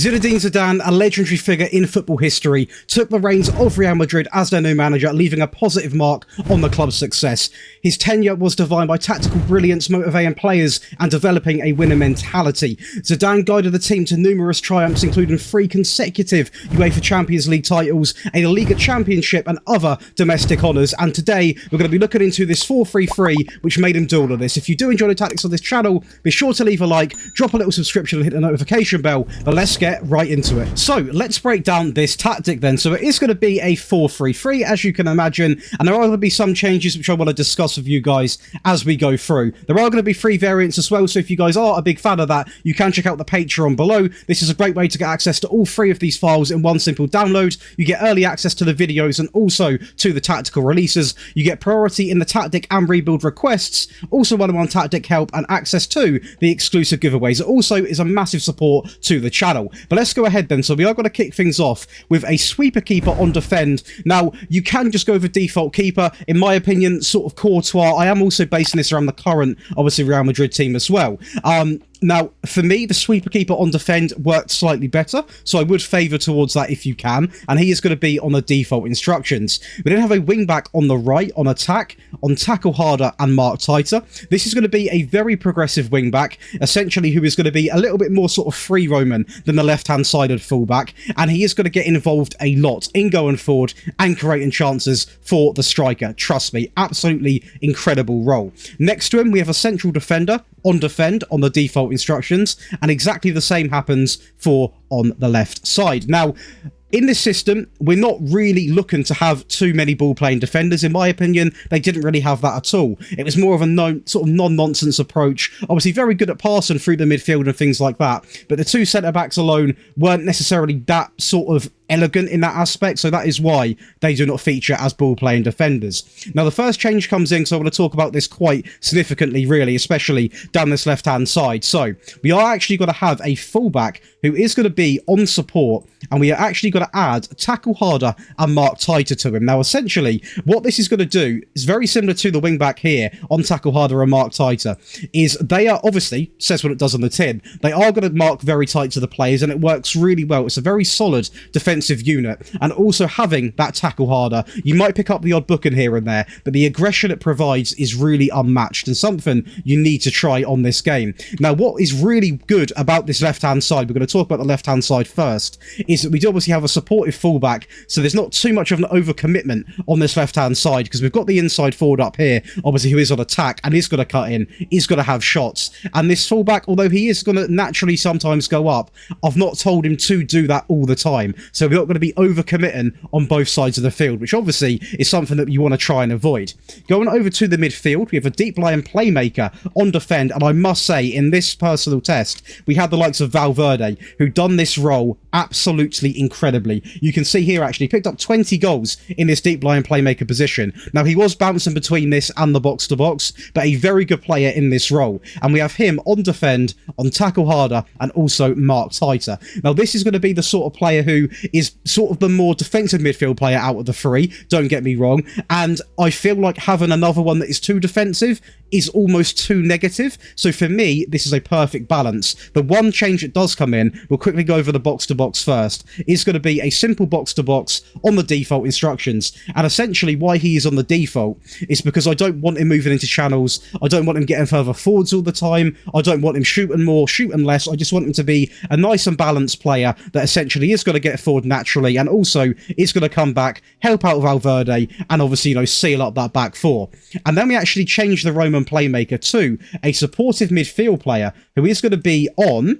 Zinedine Zidane, a legendary figure in football history, took the reins of Real Madrid as their new manager, leaving a positive mark on the club's success. His tenure was defined by tactical brilliance, motivating players and developing a winner mentality. Zidane guided the team to numerous triumphs, including 3 consecutive UEFA Champions League titles, a Liga Championship and other domestic honours. And today we're going to be looking into this 4-3-3 which made him do all of this. If you do enjoy the tactics of this channel, be sure to leave a like, drop a little subscription and hit the notification bell. But let's get right into it. So let's break down this tactic then. So it is going to be a 4-3-3 as you can imagine, and there are going to be some changes which I want to discuss with you guys as we go through. There are going to be 3 variants as well, so if you guys are a big fan of that, you can check out the Patreon below. This is a great way to get access to all 3 of these files in one simple download. You get early access to the videos and also to the tactical releases. You get priority in the tactic and rebuild requests, also one-on-one tactic help and access to the exclusive giveaways. It also is a massive support to the channel. But let's go ahead then. So we are going to kick things off with a sweeper keeper on defend. Now, you can just go with default keeper. In my opinion, sort of Courtois. I am also basing this around the current, obviously, Real Madrid team as well. Now, for me, the sweeper keeper on defend worked slightly better, so I would favour towards that if you can, and he is going to be on the default instructions. We then have a wing-back on the right, on attack, on tackle harder and mark tighter. This is going to be a very progressive wing-back, essentially who is going to be a little bit more sort of free roaming than the left-hand-sided full-back, and he is going to get involved a lot in going forward and creating chances for the striker. Trust me, absolutely incredible role. Next to him, we have a central defender on defend on the default instructions, and exactly the same happens for on the left side. Now, in this system, we're not really looking to have too many ball-playing defenders. In my opinion, they didn't really have that at all. It was more of a sort of non-nonsense approach. Obviously, very good at passing through the midfield and things like that. But the 2 centre-backs alone weren't necessarily that sort of elegant in that aspect, so that is why they do not feature as ball-playing defenders. Now, the first change comes in, so I want to talk about this quite significantly, really, especially down this left-hand side. So, we are actually going to have a fullback who is going to be on support, and we are actually going to add tackle harder and mark tighter to him. Now, essentially, what this is going to do is very similar to the wing-back here on tackle harder and mark tighter, is they are, obviously, says what it does on the tin, they are going to mark very tight to the players, and it works really well. It's a very solid defensive unit, and also having that tackle harder, you might pick up the odd booking here and there, but the aggression it provides is really unmatched and something you need to try on this game. Now, what is really good about this left-hand side, we're going to talk about the left-hand side first, is that we do obviously have a supportive fullback, so there's not too much of an overcommitment on this left-hand side, because we've got the inside forward up here, obviously, who is on attack and is going to cut in, is going to have shots, and this fullback, although he is going to naturally sometimes go up, I've not told him to do that all the time, so we're not going to be overcommitting on both sides of the field, which obviously is something that you want to try and avoid. Going over to the midfield, we have a deep lying playmaker on defend, and I must say, in this personal test, we had the likes of Valverde, who done this role absolutely incredibly. You can see here, actually, picked up 20 goals in this deep lying playmaker position. Now, he was bouncing between this and the box-to-box, but a very good player in this role. And we have him on defend, on tackle harder, and also mark tighter. Now, this is going to be the sort of player who is sort of the more defensive midfield player out of the 3, don't get me wrong, and I feel like having another one that is too defensive is almost too negative, so for me, this is a perfect balance. The one change that does come in, we'll quickly go over the box-to-box first, is going to be a simple box-to-box on the default instructions, and essentially why he is on the default is because I don't want him moving into channels, I don't want him getting further forwards all the time, I don't want him shooting more, shooting less, I just want him to be a nice and balanced player that essentially is going to get forward naturally, and also is going to come back, help out Valverde, and obviously, you know, seal up that back 4. And then we actually change the Roman playmaker to a supportive midfield player who is going to be on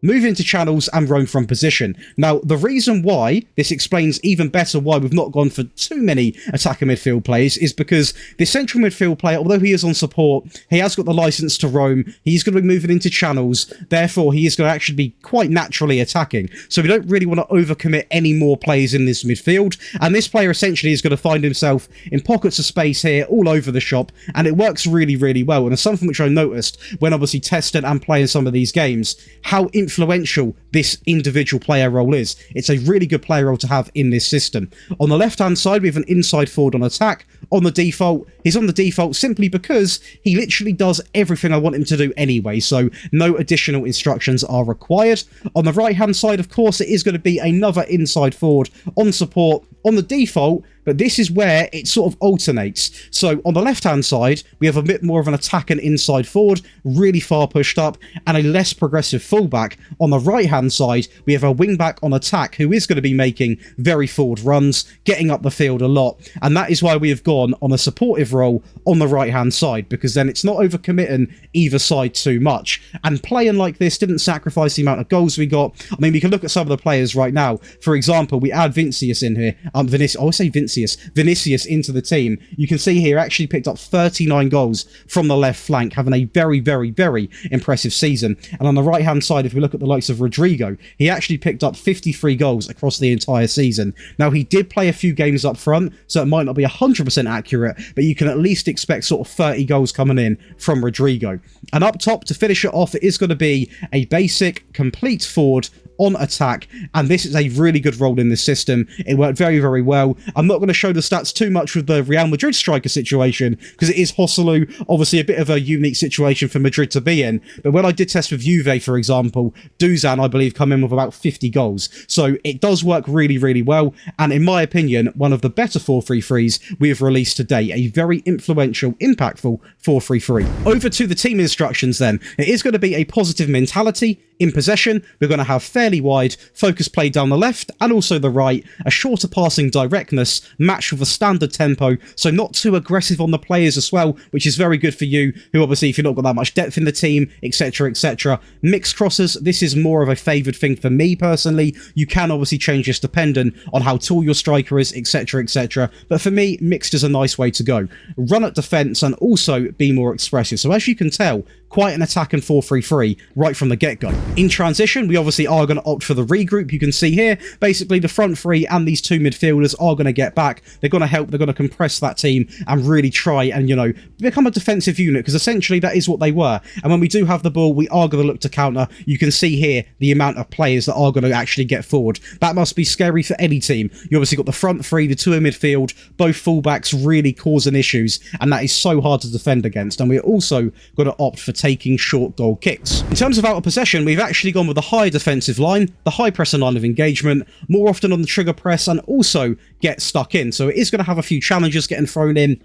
move into channels and roam from position. Now, the reason why this explains even better why we've not gone for too many attacking midfield players is because the central midfield player, although he is on support, he has got the license to roam, he's going to be moving into channels, therefore he is going to actually be quite naturally attacking. So we don't really want to overcommit any more players in this midfield, and this player essentially is going to find himself in pockets of space here all over the shop, and it works really, really well. And it's something which I noticed when obviously testing and playing some of these games, how infinite influential this individual player role is. It's a really good player role to have in this system. On the left-hand side, we have an inside forward on attack. On the default, he's on the default simply because he literally does everything I want him to do anyway, so no additional instructions are required. On the right-hand side, of course, it is going to be another inside forward on support on the default, but this is where it sort of alternates. So on the left-hand side, we have a bit more of an attack and inside forward, really far pushed up, and a less progressive fullback. On the right-hand side, we have a wing-back on attack who is going to be making very forward runs, getting up the field a lot, and that is why we have gone on a supportive role on the right-hand side, because then it's not overcommitting either side too much. And playing like this didn't sacrifice the amount of goals we got. I mean, we can look at some of the players right now. For example, we add Vinicius in here. Vinicius into the team. You can see here actually picked up 39 goals from the left flank, having a very, very, very impressive season. And on the right-hand side, if we look at the likes of Rodrigo, he actually picked up 53 goals across the entire season. Now, he did play a few games up front, so it might not be 100% accurate, but you can at least expect sort of 30 goals coming in from Rodrigo. And up top, to finish it off, it is going to be a basic, complete forward on attack, and this is a really good role in this system. It worked very, very well. I'm not going to show the stats too much with the Real Madrid striker situation, because it is Joselu, obviously a bit of a unique situation for Madrid to be in, but when I did test with Juve, for example, Zidane, I believe, come in with about 50 goals, so it does work really, really well, and in my opinion, one of the better 4-3-3s we have released today, a very influential, impactful 4-3-3. Over to the team instructions then. It is going to be a positive mentality. In possession, we're going to have fairly wide, focused play down the left and also the right, a shorter passing directness matched with a standard tempo, so not too aggressive on the players as well, which is very good for you, who obviously, if you've not got that much depth in the team, etc, etc. Mixed crosses, this is more of a favoured thing for me personally. You can obviously change this dependent on how tall your striker is, etc, etc, but for me, mixed is a nice way to go. Run at defence and also be more expressive, so as you can tell, quite an attack and 4-3-3 right from the get-go. In transition, we obviously are going to opt for the regroup. You can see here, basically the front three and these two midfielders are going to get back. They're going to help, they're going to compress that team and really try and, you know, become a defensive unit, because essentially that is what they were. And when we do have the ball, we are going to look to counter. You can see here the amount of players that are going to actually get forward. That must be scary for any team. You obviously got the front three, the two in midfield, both fullbacks really causing issues, and that is so hard to defend against. And we're also going to opt for taking short goal kicks. In terms of out of possession, we've actually gone with the high defensive line, the high press and line of engagement, more often on the trigger press, and also get stuck in. So it is going to have a few challenges getting thrown in.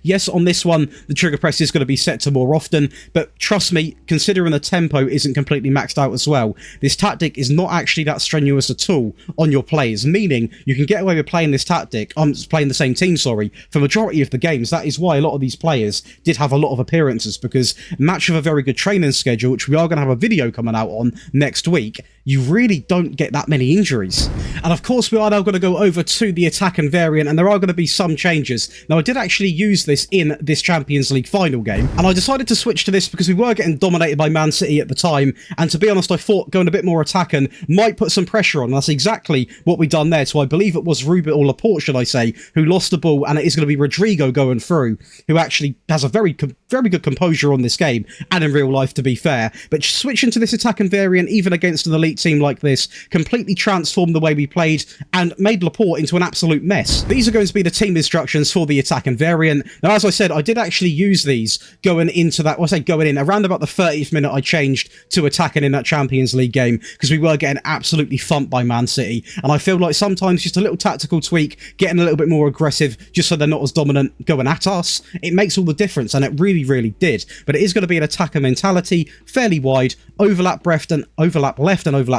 Yes, on this one, the trigger press is going to be set to more often, but trust me, considering the tempo isn't completely maxed out as well, this tactic is not actually that strenuous at all on your players, meaning you can get away with playing this tactic, playing the same team, sorry, for majority of the games. That is why a lot of these players did have a lot of appearances, because match with a very good training schedule, which we are going to have a video coming out on next week, you really don't get that many injuries. And of course, we are now going to go over to the attack and variant, and there are going to be some changes. Now, I did actually use this in this Champions League final game, and I decided to switch to this because we were getting dominated by Man City at the time, and to be honest, I thought going a bit more attacking might put some pressure on, and that's exactly what we done there. So I believe it was Ruben, or Laporte, should I say, who lost the ball, and it is going to be Rodrigo going through, who actually has a very good composure on this game, and in real life, to be fair. But switching to this attack and variant, even against an elite team like this, completely transformed the way we played and made Laporte into an absolute mess. These are going to be the team instructions for the attack and variant. Now, as I said, I did actually use these going into that, well, I say going in, around about the 30th minute I changed to attacking in that Champions League game, because we were getting absolutely thumped by Man City, and I feel like sometimes just a little tactical tweak, getting a little bit more aggressive, just so they're not as dominant going at us, it makes all the difference, and it really, really did. But it is going to be an attacker mentality, fairly wide, overlap left and overlap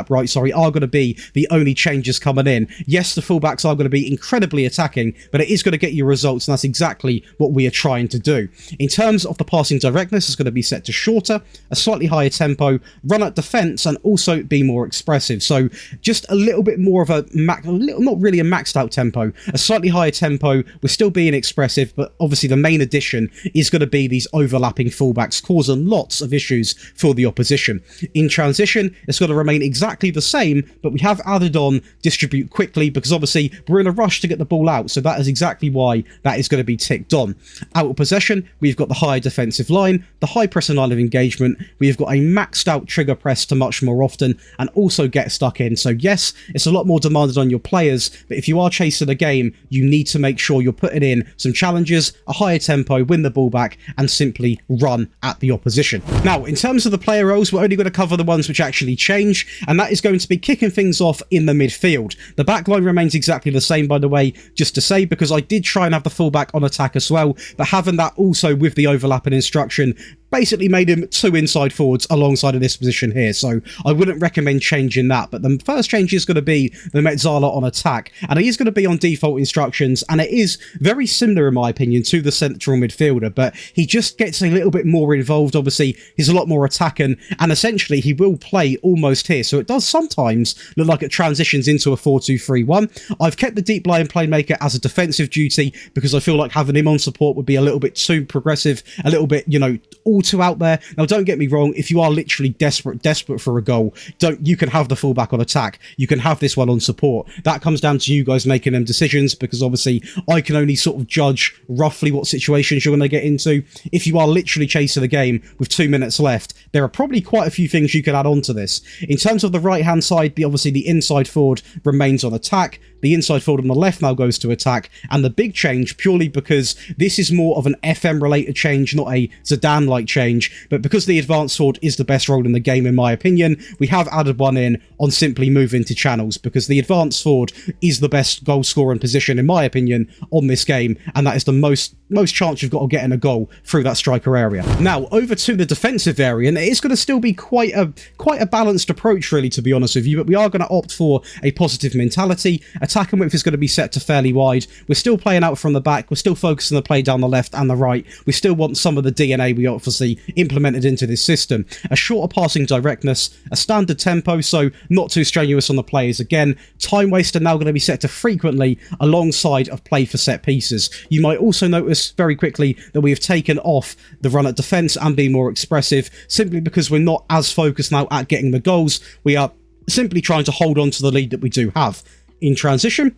right, are going to be the only changes coming in. Yes, the fullbacks are going to be incredibly attacking, but it is going to get you results, and that's exactly what we are trying to do. In terms of the passing directness, it's going to be set to shorter, a slightly higher tempo, run at defence, and also be more expressive. So just a little bit more of a not really a maxed out tempo, a slightly higher tempo. We're still being expressive, but obviously the main addition is going to be these these overlapping fullbacks, causing lots of issues for the opposition. In transition, it's got to remain exactly the same, but we have added on distribute quickly because obviously we're in a rush to get the ball out, so that is exactly why that is going to be ticked on. Out of possession, we've got the higher defensive line, the high press and line of engagement, we've got a maxed out trigger press to much more often, and also get stuck in. So yes, it's a lot more demanded on your players, but if you are chasing a game, you need to make sure you're putting in some challenges, a higher tempo, win the ball back, and simply run at the opposition. Now, in terms of the player roles, we're only going to cover the ones which actually change, and that is going to be kicking things off in the midfield. The back line remains exactly the same, by the way, just to say, because I did try and have the fullback on attack as well, but having that also with the overlapping instruction basically made him 2 inside forwards alongside of this position here, so I wouldn't recommend changing that. But the first change is going to be the Mezzala on attack, and it is going to be on default instructions, and it is very similar in my opinion to the central midfielder, but he just gets a little bit more involved. Obviously he's a lot more attacking, and essentially he will play almost here, so it does sometimes look like it transitions into a 4-2-3-1. I've kept the deep line playmaker as a defensive duty because I feel like having him on support would be a little bit too progressive, a little bit, you know, all too out there. Now don't get me wrong, if you are literally desperate for a goal, you can have the fullback on attack, you can have this one on support. That comes down to you guys making them decisions, because obviously I can only sort of judge roughly what situations you're going to get into. If you are literally chasing the game with 2 minutes left, there are probably quite a few things you can add on to this. In terms of the right hand side, obviously the inside forward remains on attack, the inside forward on the left now goes to attack, and the big change, purely because this is more of an FM related change, not a Zidane like change, but because the advanced forward is the best role in the game in my opinion, we have added one in on simply moving to channels, because the advanced forward is the best goal scoring position in my opinion on this game, and that is the most chance you've got of getting a goal through that striker area. Now over to the defensive variant, it is going to still be quite a balanced approach really, to be honest with you, but we are going to opt for a positive mentality. Attacking width is going to be set to fairly wide. We're still playing out from the back, we're still focusing the play down the left and the right. We still want some of the DNA we obviously implemented into this system. A shorter passing directness, a standard tempo, so not too strenuous on the players. Again, time waster now going to be set to frequently alongside of play for set pieces. You might also notice very quickly that we have taken off the run at defence and be more expressive, simply because we're not as focused now at getting the goals. We are simply trying to hold on to the lead that we do have. In transition,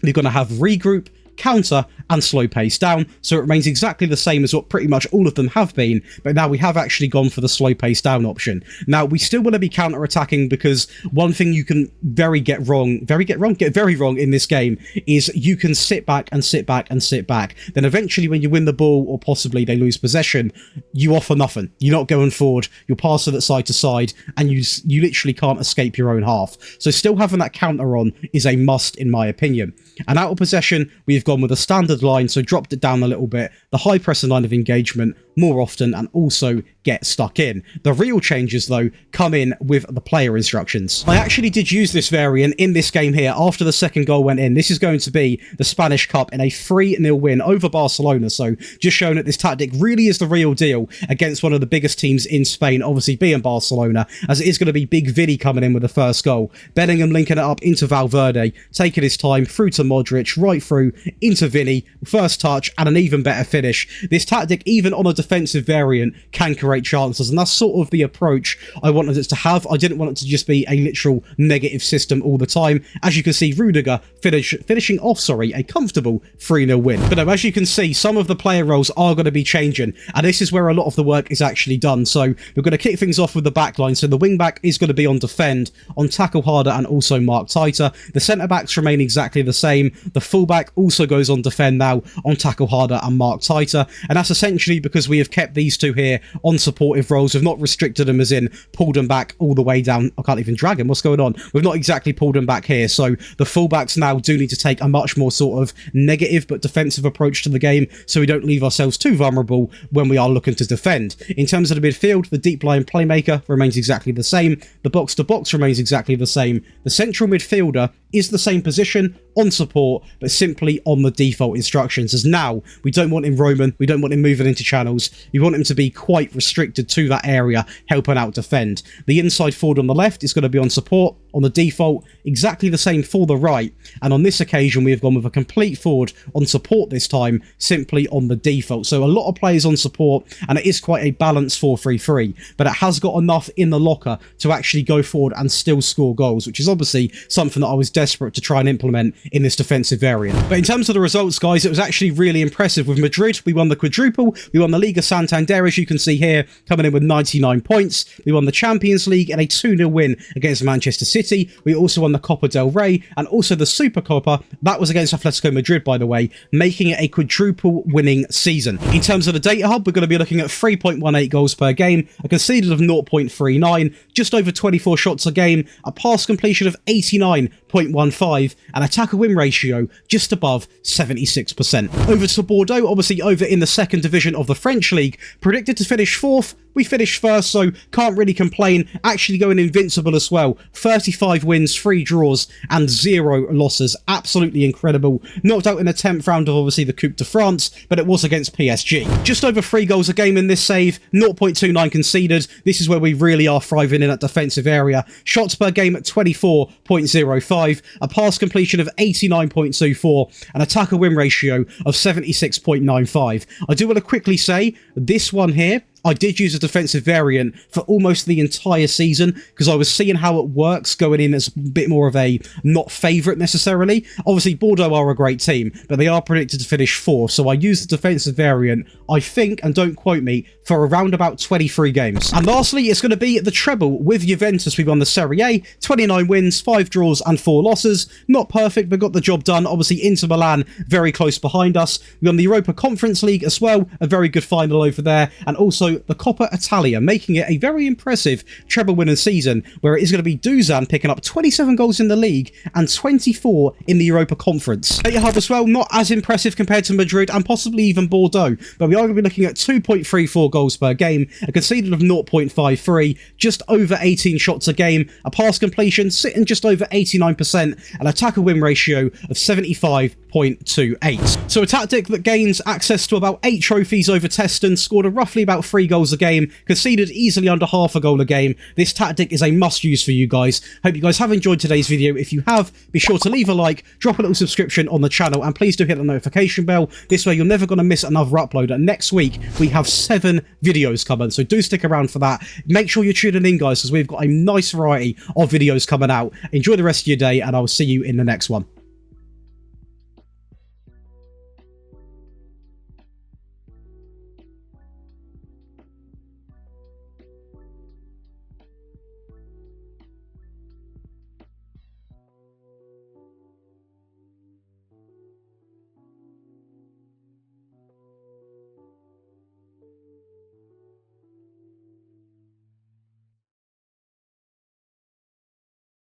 we're going to have regroup, counter, and slow pace down, so it remains exactly the same as what pretty much all of them have been, but now we have actually gone for the slow pace down option. Now we still want to be counter attacking, because one thing you can get very wrong in this game is you can sit back and sit back and sit back, then eventually when you win the ball or possibly they lose possession, you offer nothing. You're not going forward, you're passing it side to side, and you literally can't escape your own half. So still having that counter on is a must in my opinion. And out of possession, we've gone with a standard line, so dropped it down a little bit, the high press and line of engagement more often, and also get stuck in. The real changes though come in with the player instructions. I actually did use this variant in this game here after the second goal went in. This is going to be the Spanish Cup in a 3-0 win over Barcelona, so just showing that this tactic really is the real deal against one of the biggest teams in Spain, obviously being Barcelona, as it is going to be Big Vidi coming in with the first goal. Bellingham linking it up into Valverde, taking his time through to Modric, right through into Vinny, first touch and an even better finish. This tactic, even on a defensive variant, can create chances, and that's sort of the approach I wanted it to have. I didn't want it to just be a literal negative system all the time. As you can see, Rudiger finishing off a comfortable 3-0 win. But as you can see, some of the player roles are going to be changing, and this is where a lot of the work is actually done. So we're going to kick things off with the back line. So the wing back is going to be on defend, on tackle harder, and also mark tighter. The centre backs remain exactly the same. The fullback also goes on defend now, on tackle harder and mark tighter, and that's essentially because we have kept these two here on supportive roles. We've not restricted them, as in pulled them back all the way down. I can't even drag him. What's going on? We've not exactly pulled them back here, so the fullbacks now do need to take a much more sort of negative but defensive approach to the game, so we don't leave ourselves too vulnerable when we are looking to defend. In terms of the midfield, the deep line playmaker remains exactly the same. The box to box remains exactly the same. The central midfielder is the same position on support, but simply on the default instructions, as now we don't want him roaming, we don't want him moving into channels, we want him to be quite restricted to that area, helping out defend. The inside forward on the left is going to be on support, on the default, exactly the same for the right, and on this occasion we have gone with a complete forward on support this time, simply on the default. So a lot of players on support, and it is quite a balanced 4-3-3, but it has got enough in the locker to actually go forward and still score goals, which is obviously something that I was desperate to try and implement in this defensive variant. But in terms of the results, guys, it was actually really impressive. With Madrid, we won the quadruple, we won the Liga Santander, as you can see here, coming in with 99 points. We won the Champions League in a 2-0 win against Manchester City. We also won the Copa del Rey and also the Supercopa. That was against Atletico Madrid, by the way, making it a quadruple winning season. In terms of the data hub, we're going to be looking at 3.18 goals per game, a conceded of 0.39, just over 24 shots a game, a pass completion of 89.15, and attacker win ratio just above 76%. Over to Bordeaux, obviously over in the second division of the French league, predicted to finish 4th. We finished first, so can't really complain. Actually going invincible as well. 35 wins, 3 draws, and 0 losses. Absolutely incredible. Knocked out in the 10th round of obviously the Coupe de France, but it was against PSG. Just over 3 goals a game in this save, 0.29 conceded. This is where we really are thriving in that defensive area. Shots per game at 24.05, a pass completion of 89.24, an attacker win ratio of 76.95. I do want to quickly say, this one here, I did use a defensive variant for almost the entire season because I was seeing how it works going in as a bit more of a not favourite necessarily. Obviously, Bordeaux are a great team, but they are predicted to finish 4th, so I used the defensive variant, I think, and don't quote me, for around about 23 games. And lastly, it's going to be the treble with Juventus. We won the Serie A, 29 wins, 5 draws, and 4 losses. Not perfect, but got the job done. Obviously, Inter Milan very close behind us. We won the Europa Conference League as well, a very good final over there, and also the Coppa Italia, making it a very impressive treble winning season, where it is going to be Zidane picking up 27 goals in the league and 24 in the Europa Conference. Data hub as well, not as impressive compared to Madrid and possibly even Bordeaux, but we are going to be looking at 2.34 goals per game, a conceded of 0.53, just over 18 shots a game, a pass completion sitting just over 89%, an attacker win ratio of 75.28. So a tactic that gains access to about 8 trophies over Teston, scored a roughly about 3 goals a game, conceded easily under half a goal a game. This tactic is a must use for you guys. Hope you guys have enjoyed today's video. If you have, be sure to leave a like, drop a little subscription on the channel, and please do hit the notification bell. This way you're never going to miss another upload. And next week we have 7 videos coming, so do stick around for that. Make sure you're tuning in, guys, because we've got a nice variety of videos coming out. Enjoy the rest of your day, and I'll see you in the next one.